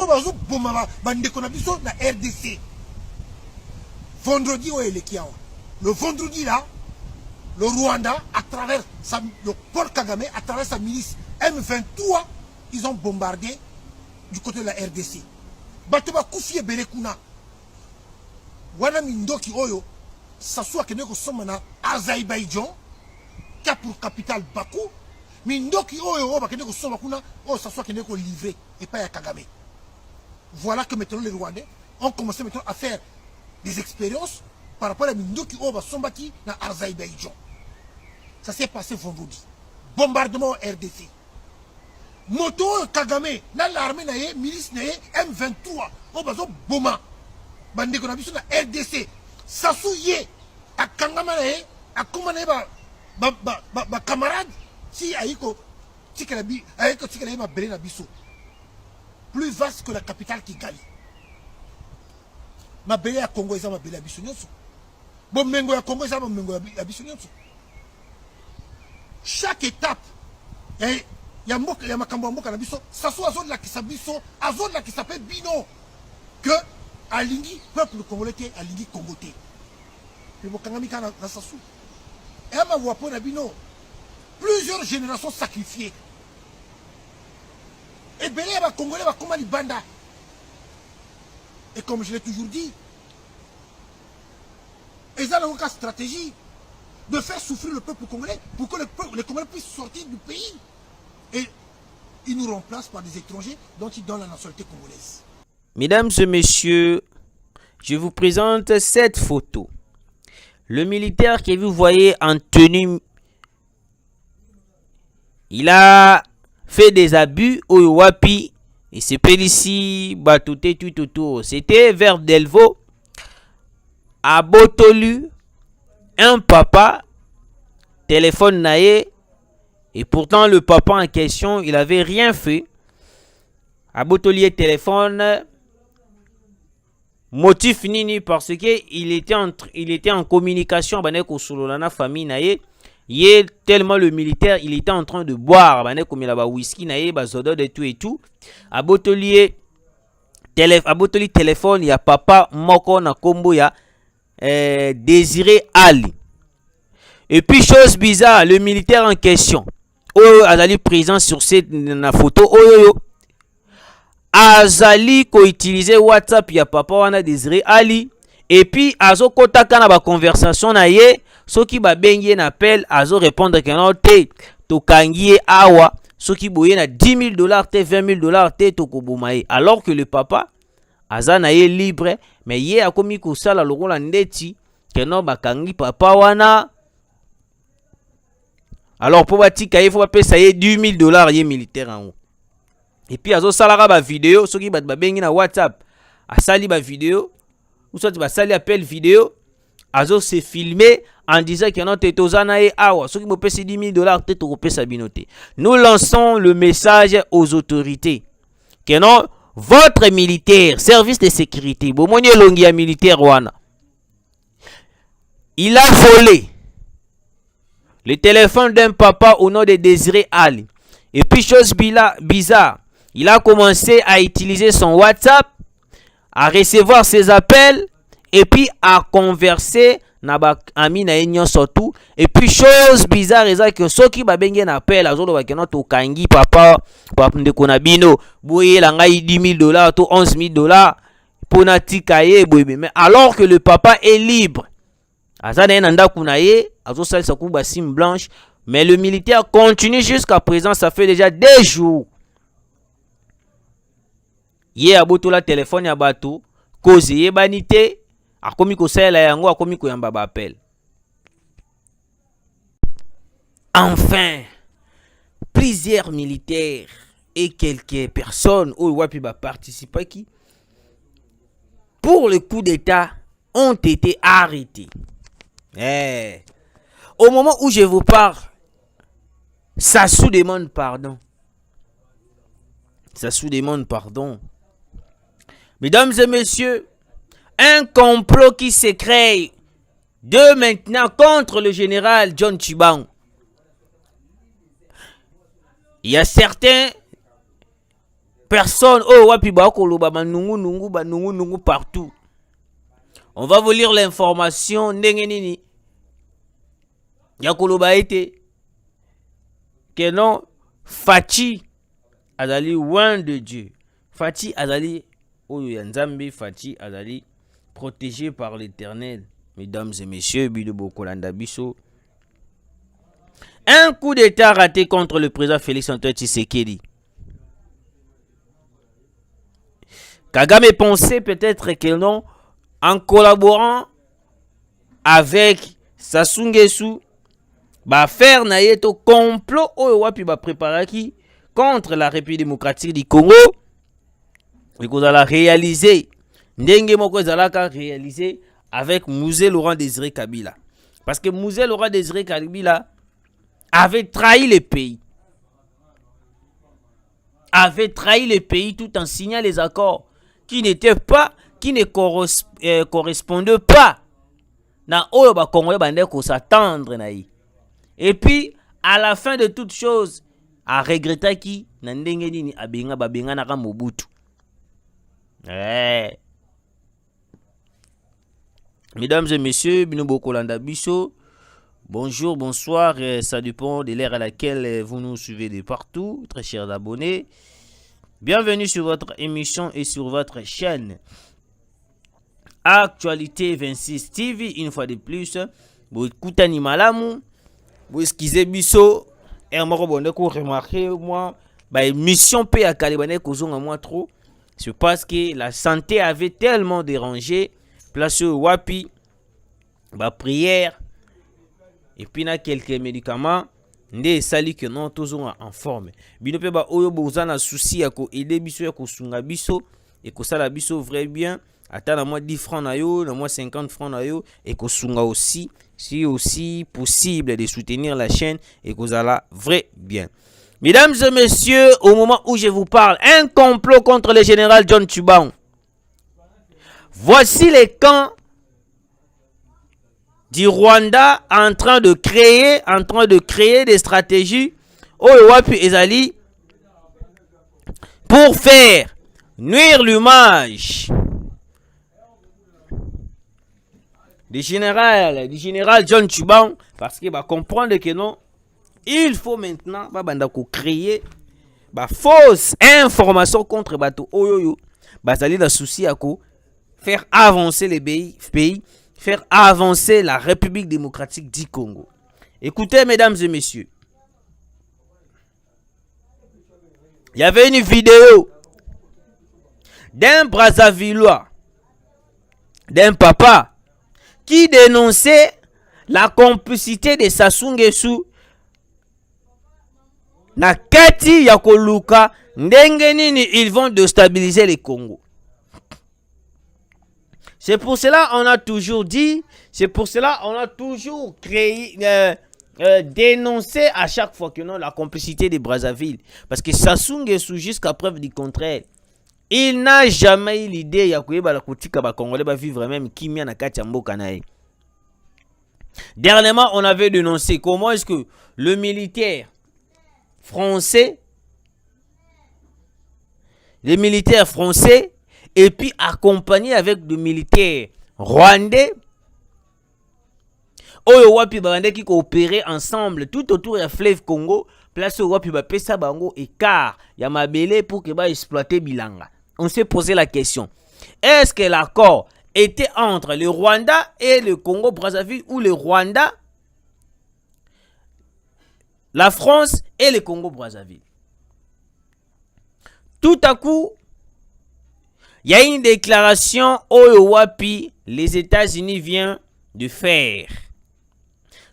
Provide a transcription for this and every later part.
bazo boma bande konabiso na RDC. Vendredi le vendredi là, le Rwanda à travers le Paul Kagame à travers sa milice M23, ils ont bombardé du côté de la RDC. Batoba Koufié Belekuna. Wana Mindoki Oyo, ça soit que nous sommes en Azerbaïdjan, qui a pour capitale Bakou. Mindoki Oyo, nous sommes en ça soit que nous livré et pas à Kagame. Voilà que maintenant les Rwandais ont commencé maintenant à faire des expériences par rapport à Mindoki Oyo, Sombati dans Azerbaïdjan. Ça s'est passé vendredi. Bombardement RDC. Moto Kagame, là l'armée naye, milice naye, M23, au bazo Boma. Bande qu'on a vu sur la RDC. Sassouye, à Kangama naye, à Koumane ba camarade, si aïko, Tikalabi, aïko Tikalabi ma belé na biso. Plus vaste que la capitale Kigali. Ma belé à Congo, ils ont ma belé à biso nyonso. Bon mengo à Congo, ils ont ma mengo à biso nyonso. Chaque étape, il y a Makambo Mboka Nabiso, ça soit Azon la qui s'abisso, Azon la qui s'appelle Bino, que Alingi, peuple congolais, Alingi Congoté. Mais Mokangamika na Sassou. Et à ma voix pour Nabino, plusieurs générations sacrifiées. Et Belé va Congolais va comme Banda. Et comme je l'ai toujours dit, ils ont une stratégie de faire souffrir le peuple congolais pour que les Congolais puissent sortir du pays. Et ils nous remplacent par des étrangers dont ils donnent la nationalité congolaise. Mesdames et messieurs, je vous présente cette photo. Le militaire que vous voyez en tenue, il a fait des abus au Wapi. Il s'appelle ici Batouté tout. C'était vers Delvaux, à Botolu. Un papa téléphone naïe et pourtant le papa en question il avait rien fait. À Botolier téléphone motif nini parce que il était en communication avec la famille naïe. Tellement le militaire il était en train de boire comme il a whisky naïe bazodo de tout et tout. À Botolier téléphone il y a papa moko na kombo ya Désiré Ali. Et puis chose bizarre, le militaire en question, Azali présent sur cette photo, Azali ko utiliser WhatsApp ya papa wana Désiré Ali. Et puis azo kotaka na ba conversation na ye, soki ba bengi na appel azo répondre que non te to kangi awa, soki boye na $10,000 te $20,000 te to kobumaye. Alors que le papa azana ye libre, mais ye akomi ko sala lokola ndeti que non ba kangi papa wana. Alors pour batika il faut payer ça $10,000 ye militaire en haut. Et puis azo salara ba vidéo soki ba bengi na WhatsApp a sali ba vidéo ou soit ba sali appel vidéo azo se filmer en disant que non te tozana e awa soki mo pesi $10,000 te to pesa binote. Nous lançons le message aux autorités que non votre militaire service de sécurité bomoni longi ya militaire wana il a volé le téléphone d'un papa au nom de Désiré Ali. Et puis chose bizarre, il a commencé à utiliser son WhatsApp, à recevoir ses appels et puis à converser naba ami na enyo surtout. Et puis chose bizarre est que ceux qui ba bengi na appel azolo ba keno to kangi papa ndeko na bino boye la ngai $10,000 to $11,000 pour na tikaye boye. Mais alors que le papa est libre, azana nanda kunaye azo salisa kuba sim blanche, mais le militaire continue jusqu'à présent. Ça fait déjà des jours ye abotola téléphone ya bato cause ye banité akomi ko sala yango akomi ko yamba ba appel. Enfin, plusieurs militaires et quelques personnes au wapi ba participer qui pour le coup d'état ont été arrêtés. Au moment où je vous parle, Sassou demande pardon. Mesdames et messieurs, un complot qui se crée de maintenant contre le général John Tshibangou. Il y a certains personne, oh, wapi ba koloba ba nungu partout. On va vous lire l'information, ndenge nini. Ya koloba ete. Que non, Fachi azali loin de Dieu. Fachi azali, oyo ya Nzambe, Fachi azali protégé par l'Éternel. Mesdames et messieurs, Bido Bokolanda Biso. Un coup d'état raté contre le président Félix Antoine Tshisekedi. Kagame pensait peut-être que non, en collaborant avec Sassou Nguesso, va faire naïeto complot oyo wapi ba préparaki contre la République démocratique du Congo. Et qu'on a réalisé, ndenge moko ezalaka réalisé avec Mouzé Laurent Désiré Kabila. Parce que Mouzé Laurent Désiré Kabila avait trahi le pays. Avait trahi le pays tout en signant les accords qui n'étaient pas, qui ne correspondaient pas na oyo ba Congolais bande ko s'attendre naï. Et puis à la fin de toute chose, a regretté qui na ndenge nini abenga babenga na Mobutu. Mesdames et messieurs, Bino Bokolanda Biso. Bonjour, bonsoir, ça dépend de l'ère à laquelle vous nous suivez de partout, très chers abonnés. Bienvenue sur votre émission et sur votre chaîne Actualité 26 TV, une fois de plus. Vous écoutez Malamu, vous excusez Biso, et moi, remarquez, moi, mission P à Kalibane, moi trop. C'est parce que la santé avait tellement dérangé, place au Wapi, prière. Et puis, il y a quelques médicaments. Ndé sali que non toujours en forme. Bino pe ba oyo bozana souci ya ko aider biso ya ko sunga biso et ko sala biso vrai bien. Attends moi 10 francs na yo, na moi 50 francs na yo et ko sunga aussi si aussi possible de soutenir la chaîne et ko sala vrai bien. Mesdames et messieurs, au moment où je vous parle, un complot contre le général John Tshubang. Voici les camps du Rwanda en train de créer des stratégies pour faire nuire l'image du général John Tshubang, parce qu'il va comprendre que non, il faut maintenant créer fausse information contre bateau oyoyo bazali na souci à faire avancer les pays, faire avancer la République démocratique du Congo. Écoutez, mesdames et messieurs, il y avait une vidéo d'un Brazzavillois, d'un papa, qui dénonçait la complicité de Sassou Nguesso na kati ya koluka ndenge nini ils vont déstabiliser le Congo. C'est pour cela on a toujours dit, c'est pour cela on a toujours dénoncé à chaque fois que non la complicité de Brazzaville. Parce que Sassou Nguesso, jusqu'à preuve du contraire, il n'a jamais eu l'idée ya koyeba la kotika ba Congolais ba vivre même kimia na kati ya mboka na ye. Dernièrement, on avait dénoncé comment est-ce que le militaire français, les militaires français, et puis accompagné avec des militaires rwandais, oyo wapi bande qui coopéraient ensemble tout autour de la fleuve Congo, place wapi ba pesa bango écart ya mabele pour que ba exploiter bilanga. On s'est posé la question, est-ce que l'accord était entre le Rwanda et le Congo Brazzaville, ou le Rwanda, la France et le Congo Brazzaville? Tout à coup, il y a une déclaration Oyo Wapi, les États-Unis viennent de faire.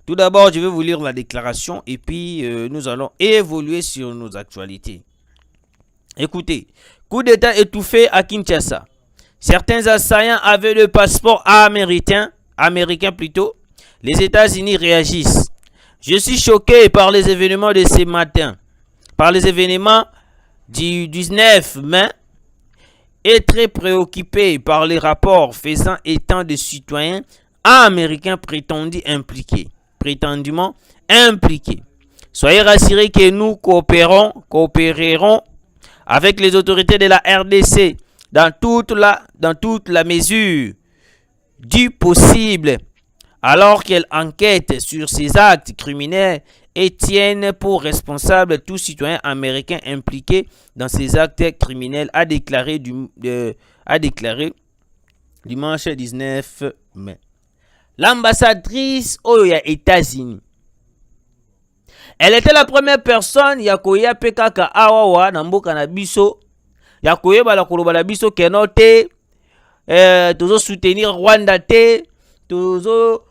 Tout d'abord, je vais vous lire la déclaration et puis nous allons évoluer sur nos actualités. Écoutez, coup d'État étouffé à Kinshasa. Certains assaillants avaient le passeport américain plutôt. Les États-Unis réagissent. Je suis choqué par les événements de ce matin, par les événements du 19 mai, et très préoccupé par les rapports faisant état de citoyens américains prétendument impliqués. Soyez rassurés que nous coopérerons avec les autorités de la RDC dans toute la mesure du possible, alors qu'elle enquête sur ces actes criminels et tiennent pour responsable tout citoyen américain impliqué dans ces actes criminels, a déclaré dimanche 19 mai. L'ambassadrice aux États-Unis. Elle était la première personne ya koya pekaka awawa na mboka na biso ya koyeba la koloba na biso keno te tozo soutenir Rwanda te tozo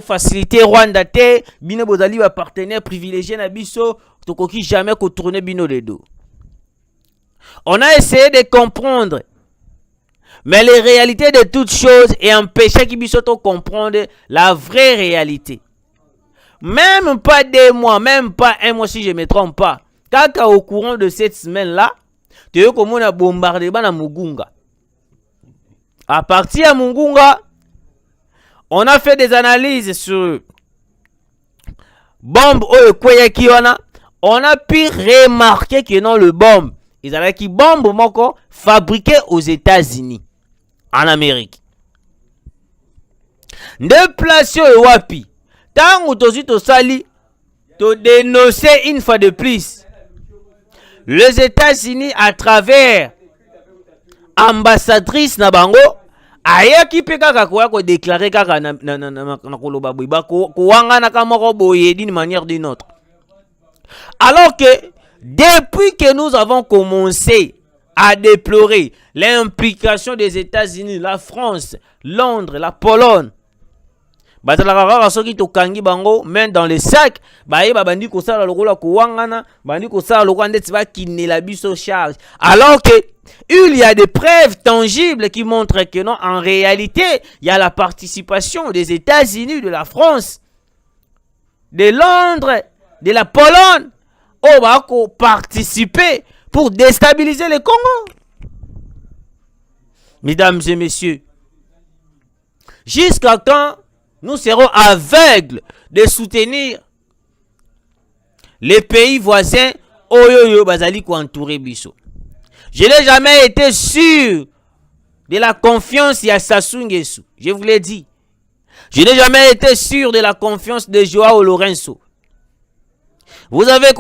faciliter Rwanda te bino bozali ba partenaire privilégié na biso tokoki jamais ko tourner bino le dos. On a essayé de comprendre, mais les réalités de toutes choses et empêcher qui biso to comprendre la vraie réalité. Même pas 2 mois, même pas 1 mois si je ne me trompe pas. Kaka au courant de cette semaine-là, tu as comme on a bombardé na Mugunga. À partir de Mugunga, on a fait des analyses sur bombe ou Kweyakiwana. On a pu remarquer que non, le bombe, ils avaient qui bombe moko fabriqué aux États-Unis, en Amérique. De place au wapi. Tant que sali, to dénoncer une fois de plus les États-Unis à travers ambassadrice na bango ayaki pe kaka ko déclarer kaka na koloba boiba ko wangana ka moko boye d'une manière d'une autre. Alors que depuis que nous avons commencé à déplorer l'implication des États-Unis, la France, Londres, la Pologne, bazalaka soki to kangi bango main dans le sac baye babandi ko sala lokola ko wangana bandi ko sala lokola ndeti ba kinela biso charge, alors que il y a des preuves tangibles qui montrent que non, en réalité il y a la participation des États-Unis, de la France, de Londres, de la Pologne au ba ko participer pour déstabiliser le Congo. Mesdames et messieurs, jusqu'à quand nous serons aveugles de soutenir les pays voisins oyoyo bazali ko entourer biso? Je n'ai jamais été sûr de la confiance de Sassou Nguesso. Je vous l'ai dit. Je n'ai jamais été sûr de la confiance de Joao Lourenço. Vous avez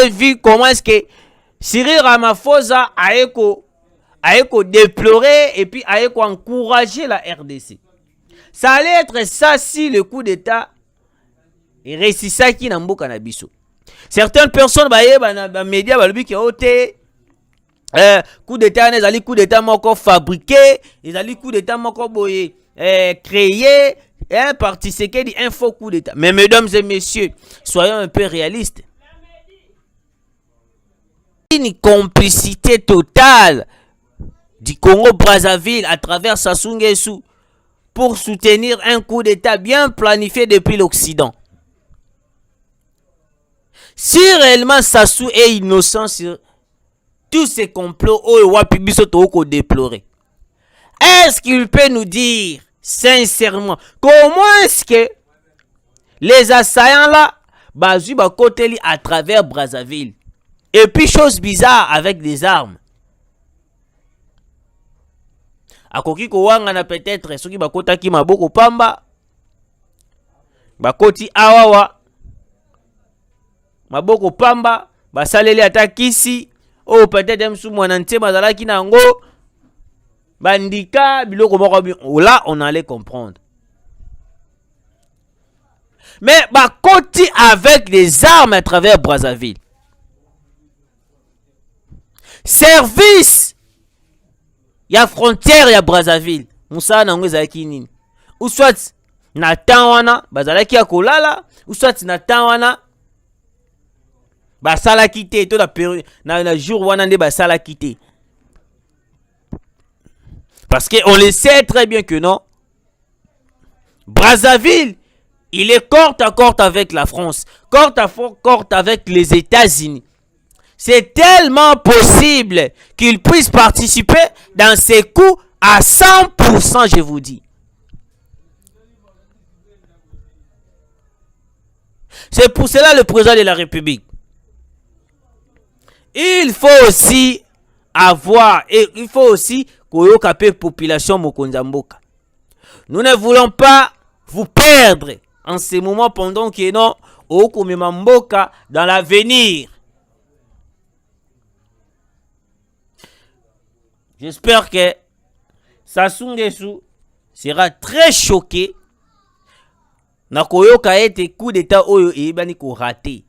vu comment est-ce que Cyril Ramaphosa a déploré et puis a encouragé la RDC. Ça allait être ça si le coup d'état réussissait qui n'a mboka na biso. Certaines personnes dans médias balubi ki ote coup d'état les ali coup d'état moko fabriqué, les ali coup d'état moko boye créé, participer di un faux coup d'état. Mais mesdames et messieurs, soyons un peu réalistes. Une complicité totale du Congo-Brazzaville à travers Sassou Nguesso pour soutenir un coup d'état bien planifié depuis l'Occident. Si réellement Sassou est innocent sur tous ces complots déplorer, est-ce qu'il peut nous dire sincèrement comment est-ce que les assaillants là bazu bakoteli à travers Brazzaville, et puis chose bizarre avec des armes? Akoki ko wanga na peut-être soki bakotaki maboko pamba bakoti awawa maboko pamba basaleli atakisi o peut-être msu mwana nte bazalaki nango bandika biloko moko. Là on allait comprendre. Mais bakoti avec des armes à travers Brazzaville, service ya frontière ya Brazzaville, Moussa nango ezalaki nini? Ou soit na temps wana bazalaki ya kolala, ou soit na temps wana basalaki te to na jour wana nde basalaki te. Parce que on le sait très bien que non, Brazzaville il est corps à corps avec la France, corps à corps avec les États-Unis. C'est tellement possible qu'il puisse participer dans ces coups à 100%, je vous dis. C'est pour cela le président de la République il faut aussi avoir, et il faut aussi koyoka pe population mokonzamboka. Nous ne voulons pas vous perdre en ces moments pendant que non okomema mboka dans l'avenir. J'espère que Sassou Nguesso sera très choqué na koyoka ete coup d'état oyo ebani ko raté.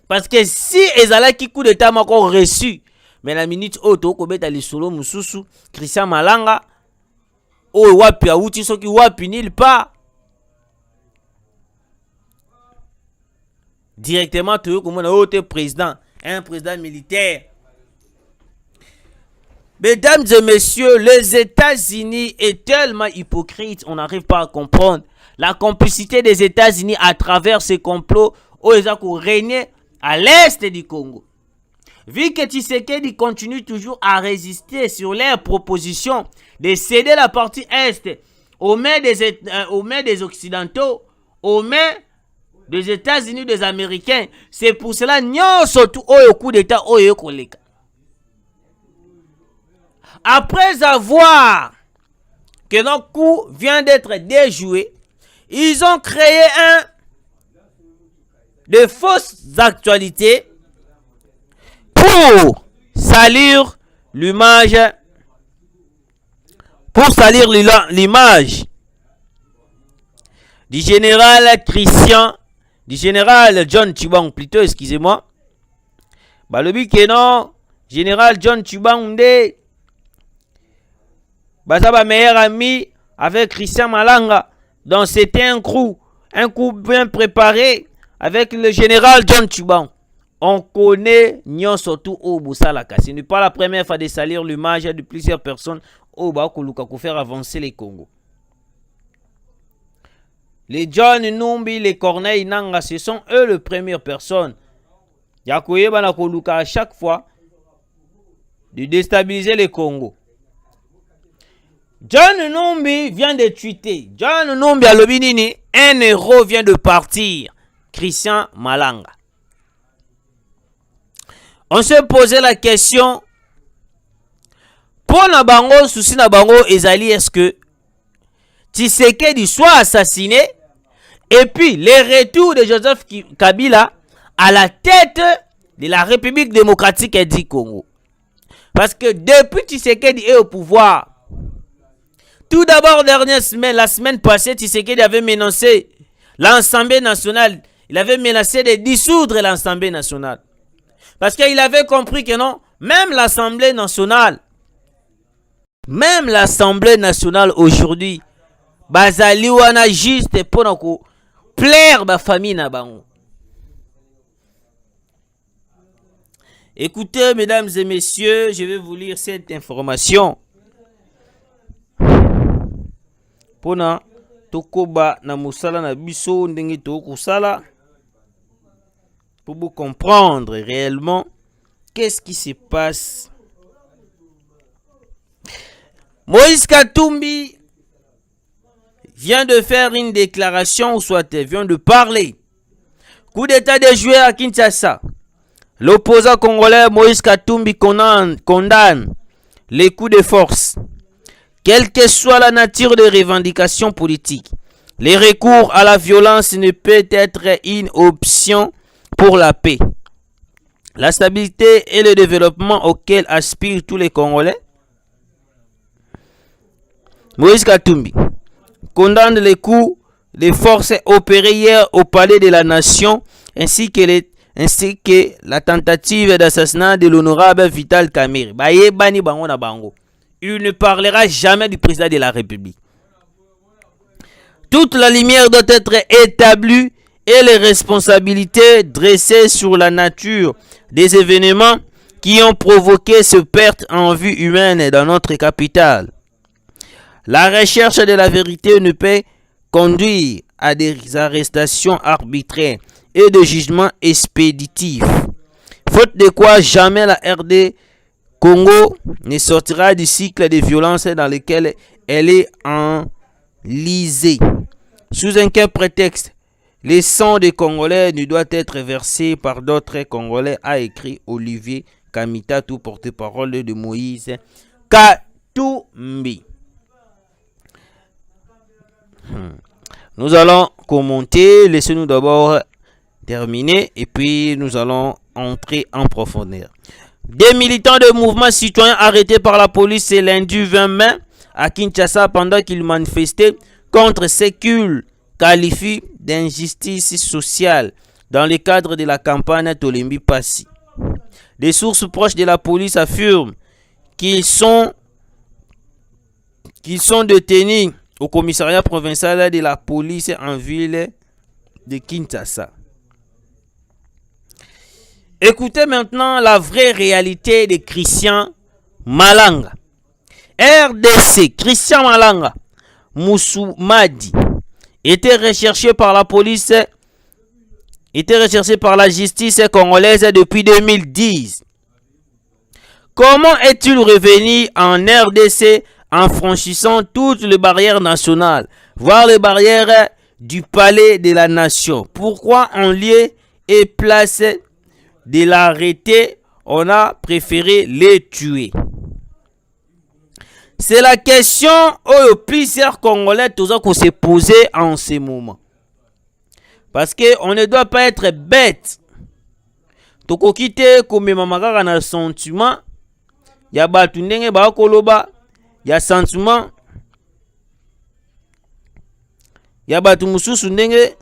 Parce que si ezalaki coup d'état mako reçu, mais la minute oyo ko beta lisolo mususu Christian Malanga oyo wapi auti soki wapi nil pas directement toyo komona oyo président, un président militaire. Mesdames et messieurs, les États-Unis est tellement hypocrite, on n'arrive pas à comprendre la complicité des États-Unis à travers ces complots où ils ont régné à l'est du Congo. Vu que Tshisekedi continue toujours à résister sur leurs propositions de céder la partie est aux mains des Occidentaux, aux mains des États-Unis, des Américains, c'est pour cela que surtout au coup d'État au koleka. Après avoir que notre coup vient d'être déjoué, ils ont créé de fausses actualités pour salir l'image, du général Christian, du général John Tshibang, plutôt, excusez-moi. Balobi que non, général John Tshibang Bazaba meilleur ami avec Christian Malanga. Donc c'était un coup bien préparé avec le général John Tshibang. On connaît Nyon surtout au Boussalaka. Ce n'est pas la première fois de salir l'image de plusieurs personnes au Bakoluka pour faire avancer les Congo. Les John Numbi, les Corneille Nanga, ce sont eux les premières personnes. Yakoye Banakoluka à chaque fois de déstabiliser les Congo. John Numbi vient de tweeter. John Numbi à l'Obinini, un héros vient de partir. Christian Malanga. On se posait la question. Pour Nabango, souci Nabango, Ezali, est-ce que Tshisekedi soit assassiné? Et puis, le retour de Joseph Kabila à la tête de la République démocratique du Congo. Parce que depuis Tshisekedi est au pouvoir, tout d'abord, la semaine passée, Tshisekedi avait menacé l'Assemblée nationale. Il avait menacé de dissoudre l'Assemblée nationale. Parce qu'il avait compris que non, même l'Assemblée nationale aujourd'hui, bazali wana juste pour plaire ba famille na bango. Écoutez, mesdames et messieurs, je vais vous lire cette information. Pona tokoba na musala na biso ndenge tokusala pour vous comprendre réellement qu'est-ce qui se passe. Moïse Katumbi vient de faire une déclaration, ou soit vient de parler. Coup d'état déjoué à Kinshasa. L'opposant congolais Moïse Katumbi condamne les coups de force. Quelle que soit la nature des revendications politiques, les recours à la violence ne peut être une option pour la paix, la stabilité et le développement auquel aspirent tous les Congolais. Moïse Katumbi condamne les coups de force opérés hier au palais de la nation ainsi que la tentative d'assassinat de l'honorable Vital Kamerhe. Il ne parlera jamais du président de la République. Toute la lumière doit être établie et les responsabilités dressées sur la nature des événements qui ont provoqué cette perte en vie humaine dans notre capitale. La recherche de la vérité ne peut conduire à des arrestations arbitraires et de jugements expéditifs. Faute de quoi jamais la RD Congo ne sortira du cycle de violence dans lequel elle est enlisée. Sous un prétexte Les sangs des Congolais ne doivent être versés par d'autres Congolais, a écrit Olivier Kamita, tout porte-parole de Moïse Katumbi. Nous allons commenter, laissez-nous d'abord terminer et puis nous allons entrer en profondeur. Des militants de mouvements citoyens arrêtés par la police ce lundi 20 mai à Kinshasa pendant qu'ils manifestaient contre ce qu'ils qualifient d'injustice sociale dans le cadre de la campagne Tolembi Passi. Des sources proches de la police affirment qu'ils sont détenus au commissariat provincial de la police en ville de Kinshasa. Écoutez maintenant la vraie réalité de Christian Malanga. RDC, Christian Malanga Moussoumadi était recherché par la police, était recherché par la justice congolaise depuis 2010. Comment est-il revenu en RDC en franchissant toutes les barrières nationales, voire les barrières du palais de la nation? Pourquoi en lieu et place de l'arrêter, on a préféré les tuer? C'est la question où plusieurs Congolais se poser en ce moment. Parce qu'on ne doit pas être bête. Toko kite comme mamakaka na sentiment. Ya batu ndenge ba koloba. Ya sentiment. Ya batu mususu ndenge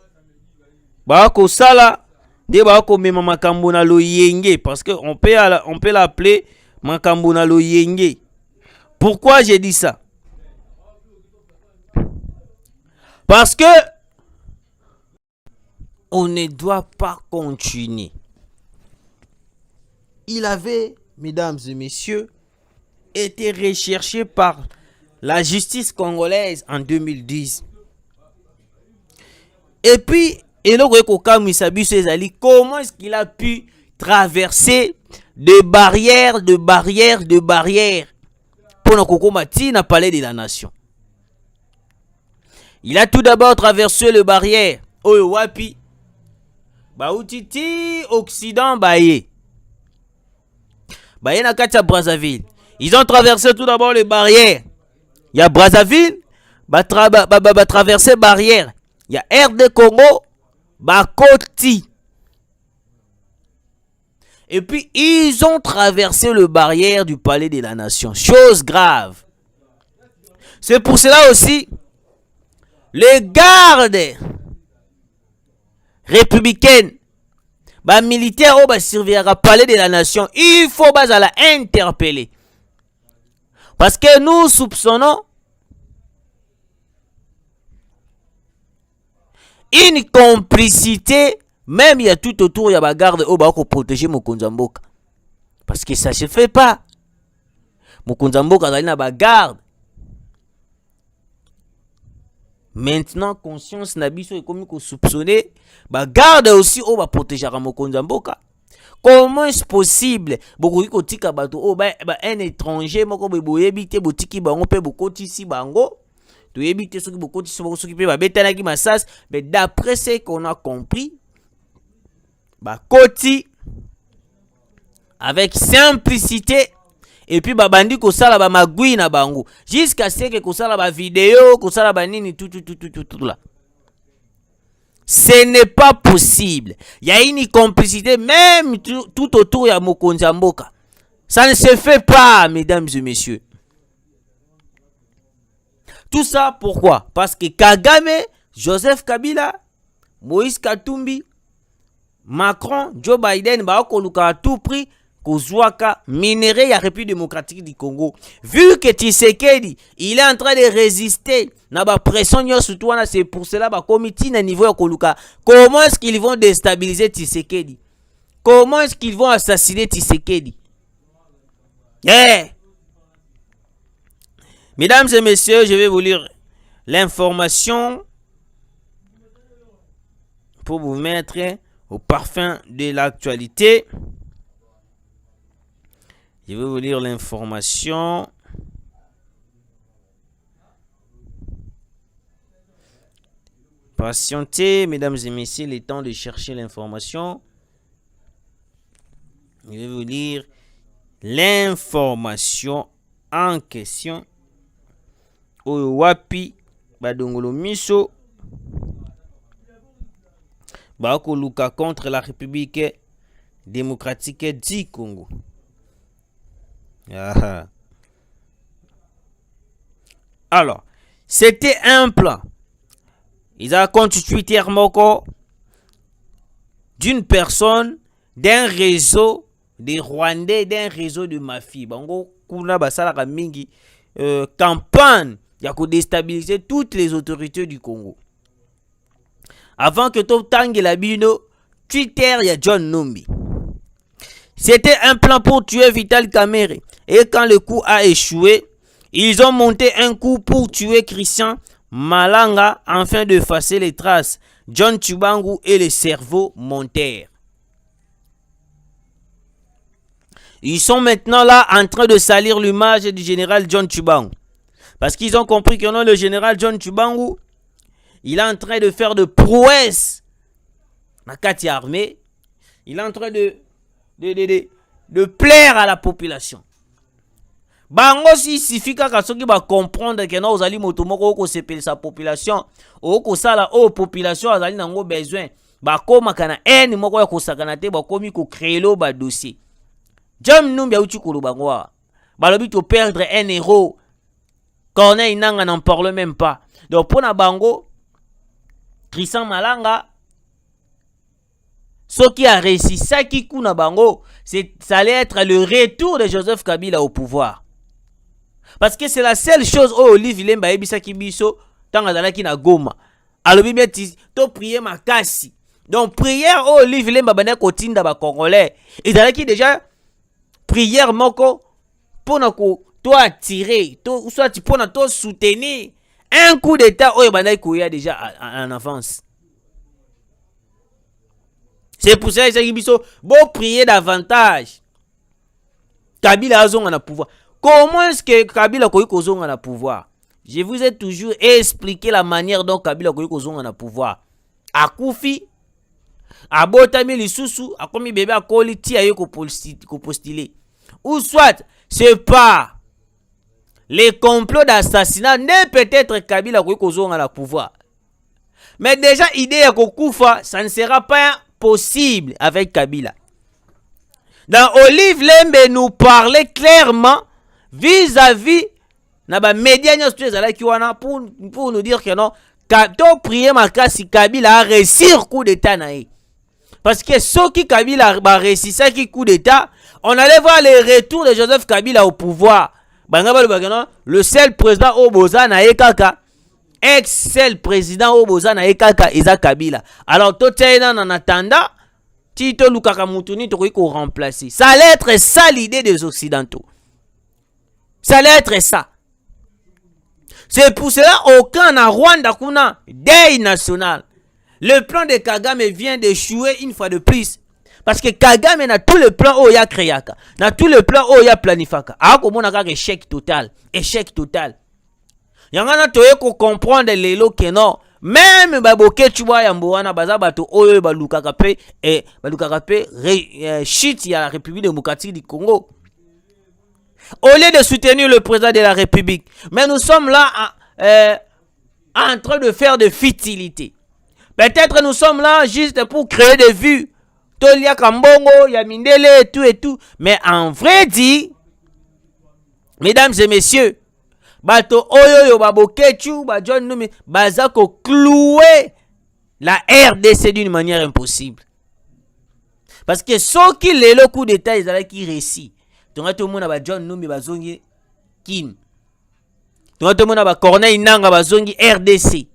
ba ko sala. De ba ko mema makambo na lo yenge. Parce que on peut l'appeler makambo na lo yenge. Pourquoi j'ai dit ça? Parce que on ne doit pas continuer. Il avait, mesdames et messieurs, été recherché par la justice congolaise en 2010. Et puis, comment est-ce qu'il a pu traverser des barrières pour na palais de la nation? Il a tout d'abord traversé le barrière Oyo wapi Baoutiti Occident Baye na kati Brazzaville. Ils ont traversé tout d'abord les barrières. Il y a Brazzaville, traverser barrière. Il y a RD Congo, Bakoti. Et puis ils ont traversé le barrière du palais de la nation. Chose grave. C'est pour cela aussi les gardes républicaines, militaires au surveiller le palais de la nation, il faut la interpeller. Parce que nous soupçonnons une complicité, même il y a tout autour, il y a des gardes pour protéger Mokonza Mboka. Parce que ça ne se fait pas. Mokonza Mboka a une garde. Maintenant, conscience nabiso est comme soupçonné, garde aussi va protéger Mokonza Mboka. Comment est-ce possible? Beaucoup kotika bato un étranger moko boyebite botiki bango pe bokoti si bango. Tu éviter ceux qui bokoti si bango ceux qui pe betana ki massas, mais d'après ce qu'on a compris, koti avec simplicité. Et puis bandi ko sala magui na bango jusqu'à ce que ko sala vidéo ko sala nini tout là. Ce n'est pas possible. Il y a une complicité même tout autour ya Mokonza Mboka. Ça ne se fait pas, mesdames et messieurs. Tout ça pourquoi? Parce que Kagame, Joseph Kabila, Moïse Katumbi, Macron, Joe Biden koluka à tout prix Kozouaka minéré la République démocratique du Congo. Vu que Tshisekedi, il est en train de résister na ba pression surtout c'est pour cela ba comité na niveau ya koluka. Comment est-ce qu'ils vont déstabiliser Tshisekedi? Comment est-ce qu'ils vont assassiner Tshisekedi? Mesdames et messieurs, je vais vous lire l'information pour vous mettre au parfum de l'actualité. Je vais vous lire l'information. Patientez, mesdames et messieurs, le temps de chercher l'information. Je vais vous lire l'information en question. Oyo wapi badongolo miso bakoluka contre la République démocratique du Congo. Alors, c'était un plan. Ils ont compte Twitter moko d'une personne, d'un réseau des Rwandais, d'un réseau de mafia. Bango kuna basala mingi campagne ya ko déstabiliser toutes les autorités du Congo. Avant que tout tangue la bino, Twitter ya John Numbi. C'était un plan pour tuer Vital Kamerhe. Et quand le coup a échoué, ils ont monté un coup pour tuer Christian Malanga afin d'effacer les traces. John Tshubangou et le cerveau montèrent. Ils sont maintenant là en train de salir l'image du général John Tshubangou. Parce qu'ils ont compris que non, le général John Tshubangou, il est en train de faire de prouesses. Makati armée, il est en train de plaire à la population. Bango si suffit qu'à ce qui va comprendre que non, vous allez motomoko ko sepel sa population, o ko sala o population azali nango besoin. Ba koma kana eni moko ya ko sakana te ba komi ko créer lo ba dossier. Jam numbi uti ko lo bango. Ba lobi to perdre un héros. Corneille Nanga n'en parle même pas. Donc pour na bango Christian Malanga ce qui a réussi ça qui kuna bango, ça allait être le retour de Joseph Kabila au pouvoir. Parce que c'est la seule chose où Olivier Lemba ebisa kibiso tant azalaki na Goma. Alobi meti to prier makasi. Donc prière où Olivier Lemba bana kotinda ba Congolais. Ezalaki déjà prière moko pour na ko to attirer, to soit pour na to soutenir un coup d'état où bana koya déjà en avance. C'est pour ça que Kibiso bon prier davantage. Kabila azonga na pouvoir. Comment est-ce que Kabila kozonga na pouvoir? Je vous ai toujours expliqué la manière dont Kabila kozonga na pouvoir. Akufi abotami lisusu akomi bébé akoli ti ayo ko postuler. Ou soit c'est pas les complots d'assassinat ne peut-être Kabila kozonga na pouvoir. Mais déjà idée ya kokufa, ça ne sera pas possible avec Kabila. Dans Olive Lembe nous parlait clairement vis-à-vis na ba média nyos ezalaki wana pour nous dire que non, to prier makasi Kabila a réussir coup d'état nae. Parce que ceux qui Kabila ba réussi ça qui coup d'état, on allait voir le retour de Joseph Kabila au pouvoir. Le seul président Oboza na ekaka ex-seul président Oboza na ekaka Eza Kabila. Alors tout en attendant Tito Lukaka Mutuni to ko remplacer. Ça allait être ça l'idée des occidentaux. Ça allait être ça. C'est pour cela aucun na Rwanda kuna deuil national. Le plan de Kagame vient d'échouer une fois de plus. Parce que Kagame na tout le plan oya créaka, na tout le plan oya planifaka. A komona ka échec total, échec total. Yangana toye ko comprendre lelo que non, même baboke chubwa ya mbowana baza bato oyo balukaka pe shit ya la République démocratique du Congo. Au lieu de soutenir le président de la République, mais nous sommes là en train de faire de futilités. Peut-être nous sommes là juste pour créer des vues. Tolia Kambongo, Yamindele, et tout. Mais en vrai dit, mesdames et messieurs, bato oyo babo kechu, ba John Numi, bazako clouer la RDC d'une manière impossible. Parce que ceux qui le coup d'état, ils avaient qui réussi. Tout le monde a John Numi bazongi Kim. Tout le monde a Corneille Nanga bazongi RDC.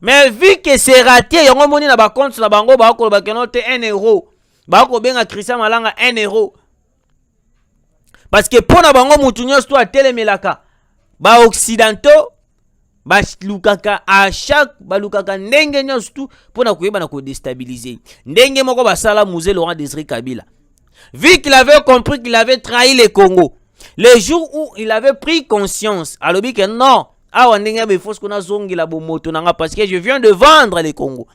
Mais vu que c'est raté, yongo moni na ba compte na bango ba ko ba kenote 1 euro. Ba ko benga Christian Malanga 1 euro. Parce que pour na bango mutunyo sto a telemelaka. Ba occidentaux ba lukaka à chaque ba lukaka ndenge nyostu pour na kuyeba na ko déstabiliser. Ndenge moko ba sala Musée Laurent Désiré Kabila. Vu qu'il avait compris qu'il avait trahi le Congo. Le jour où il avait pris conscience, alobi que non, Parce que je viens de vendre les Congo.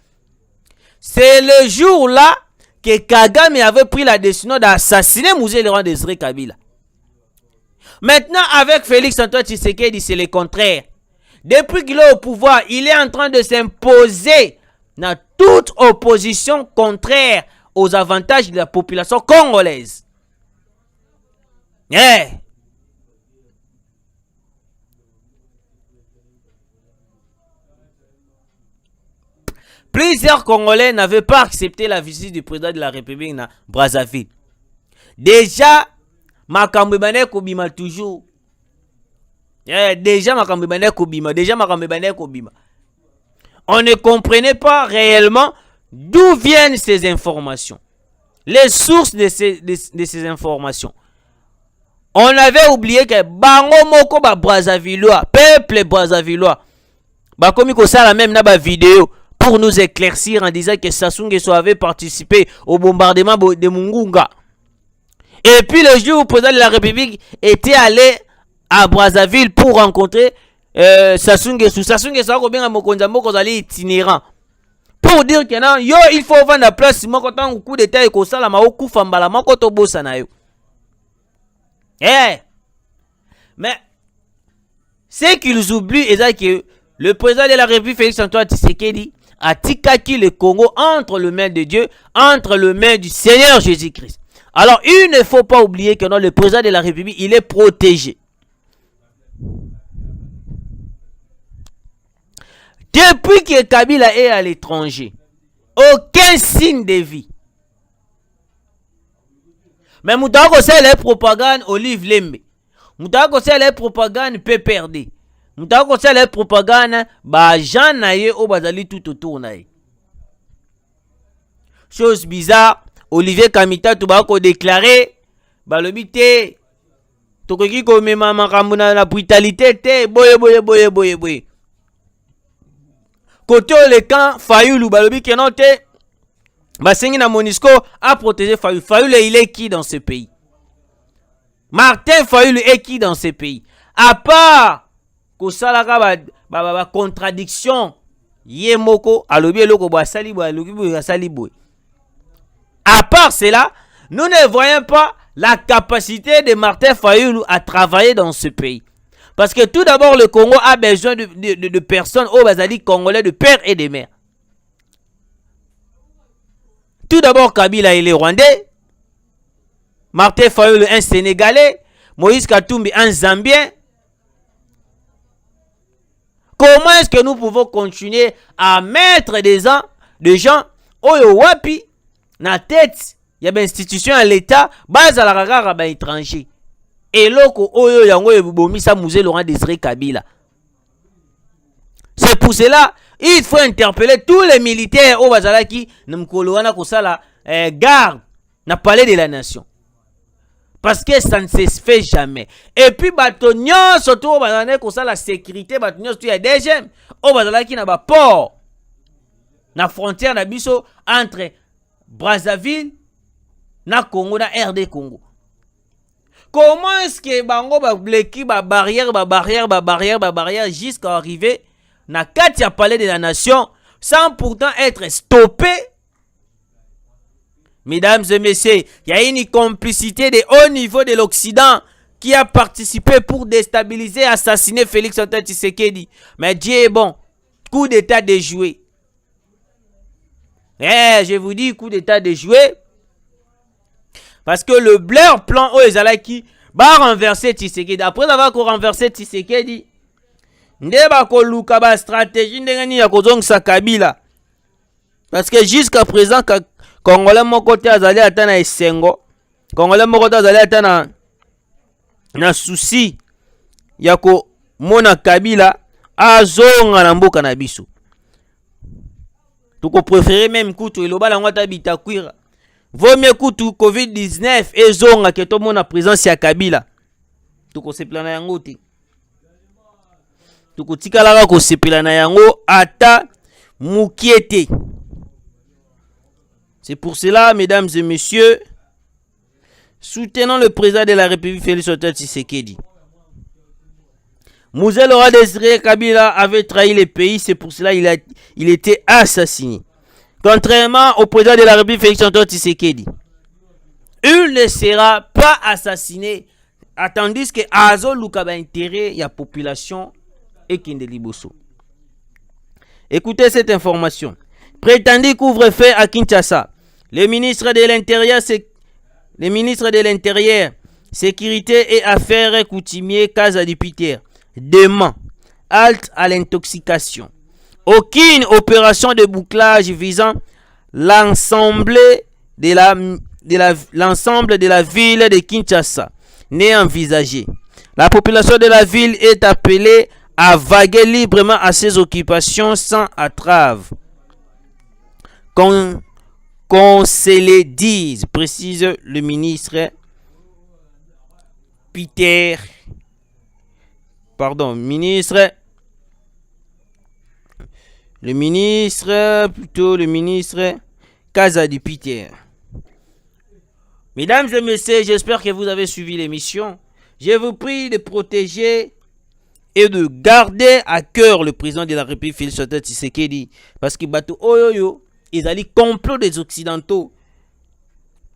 C'est le jour-là que Kagame avait pris la décision d'assassiner Mouzé Laurent Désiré Kabila. Maintenant, avec Félix Antoine Tshisekedi, c'est le contraire. Depuis qu'il est au pouvoir, il est en train de s'imposer dans toute opposition contraire aux avantages de la population congolaise. Yeah. Plusieurs Congolais n'avaient pas accepté la visite du président de la République à Brazzaville. Déjà, makambo ebane kobima toujours. Déjà makambo ebane kobima. On ne comprenait pas réellement d'où viennent ces informations. Les sources de ces informations. On avait oublié que bango moko ba Brazzavillois, peuple Brazzavillois, ba komi ko sala même na ba vidéo pour nous éclaircir en disant que Sassou Nguesso avait participé au bombardement de Mungunga. Et puis le jour où le président de la République était allé à Brazzaville pour rencontrer Sassou Nguesso. Sassou Nguesso a bien mokonza moko zali itinérant. Pour dire que non, yo il faut vendre la place moko tant coup d'état et ko sala ma okufa mbala moko to bossa na yo. Mais ce qu'ils oublient est que le président de la République Félix Antoine Tshisekedi a tikaki le Congo entre les mains de Dieu, entre les mains du Seigneur Jésus-Christ. Alors, il ne faut pas oublier que non, le président de la République, il est protégé. Depuis que Kabila est à l'étranger, aucun signe de vie. Mais Moutako c'est la propagande Olive Lembe. Moutako c'est la propagande PPRD. Moutako c'est la propagande ba Jean Naye au bazali tout autour naye. Chose bizarre, Olivier Kamita tout ba ko déclaré ba lobité tokoki ko mema makambo na la brutalité te boye. Côté le camp Fayulu ba lobi que non te Basengi na Monisco a protégé Fayulu. Fayulu il est qui dans ce pays? Martin Fayulu est qui dans ce pays? À part que ça la contradiction yemoko alobi eloko ba sali ba lobi sali boy. À part cela, nous ne voyons pas la capacité de Martin Fayulu à travailler dans ce pays. Parce que tout d'abord, le Congo a besoin de personnes au Bazali congolais de père et de mère. Tout d'abord, Kabila il est rwandais. Martin Fayulu un sénégalais. Moïse Katumbi un zambien. Comment est-ce que nous pouvons continuer à mettre des gens oyo wapi na tête il y a une institution à l'état base à la ragara ba étranger et loko oyo yango ebomisa Mouzé Laurent Désiré Kabila. C'est pour cela il faut interpeller tous les militaires au bazalaki namkolo wana kosala garde na palais de la nation. Parce que ça ne se fait jamais. Et puis, batonyon, surtout, au bazalane, comme ça, la sécurité, batonyon, surtout, il y a des gemmes. Au bazalane, qui n'a pas port. La frontière, na biso, entre Brazzaville, na Congo, na RD Congo. Comment est-ce que, bango, ba bleki, ba barrière, jusqu'à arriver, na Katia Palais de la Nation, sans pourtant être stoppé. Mesdames et messieurs, il y a une complicité de haut niveau de l'Occident qui a participé pour déstabiliser, assassiner Félix Antoine Tshisekedi. Mais Dieu est bon. Coup d'état déjoué. Je vous dis, coup d'état déjoué. Parce que le leur plan au Ezalaki va renverser Tshisekedi. Après avoir renversé Tshisekedi, ndeba ko luka ba stratégie ndengani ya kozongisa Kabila. Parce que jusqu'à présent Congolais mon côté azali ata na esengo. Congolais mon côté azali ata na souci ya ko mona Kabila azonga na mboka na biso. Tuko préférer même kutu iloba la ngwata bitakwira. Vaut mieux kutu COVID-19 ezonga ke to mona présence ya Kabila. Tuko sepela na yango te. Tuko tikala ko sepela na yango ata mukiete. C'est pour cela, mesdames et messieurs, soutenons le président de la République, Félix Antoine Tshisekedi. Mouzel Laurent Désiré Kabila avait trahi le pays, c'est pour cela il était assassiné. Contrairement au président de la République Félix-Antoine Tshisekedi, il ne sera pas assassiné, tandis que Azo Lukaba intérêt il y a population et Kende Liboso. Écoutez cette information. Prétendu couvre-feu à Kinshasa. Le ministre de l'Intérieur, Sécurité et Affaires coutumier Kaza Dupiter demande halte à l'intoxication. Aucune opération de bouclage visant l'ensemble de la ville de Kinshasa n'est envisagée. La population de la ville est appelée à vaguer librement à ses occupations sans entrave. Qu'on se le dise, précise le ministre le ministre Kaza Dupiter. Mesdames et messieurs, j'espère que vous avez suivi l'émission. Je vous prie de protéger et de garder à cœur le président de la République Félix-Antoine Tshisekedi, parce que bateau oyoyo ils allaient complot des occidentaux.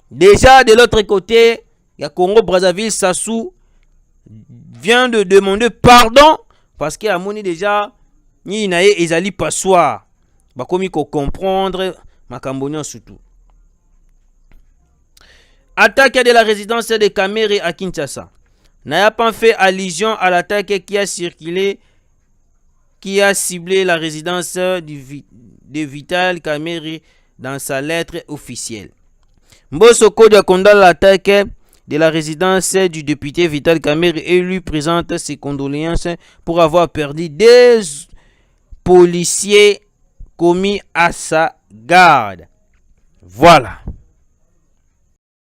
Déjà de l'autre côté, il y a Congo Brazzaville, Sassou vient de demander pardon parce qu'il a moni déjà ni nae ils allaient pas soir. Ba komi ko comprendre makambonio surtout. Attaque de la résidence de Kamere à Kinshasa. N'a pas fait allusion à l'attaque qui a circulé, qui a ciblé la résidence de Vital Kamere dans sa lettre officielle. Mbosso Kodia condamne l'attaque de la résidence du député Vital Kamere et lui présente ses condoléances pour avoir perdu des policiers commis à sa garde. Voilà.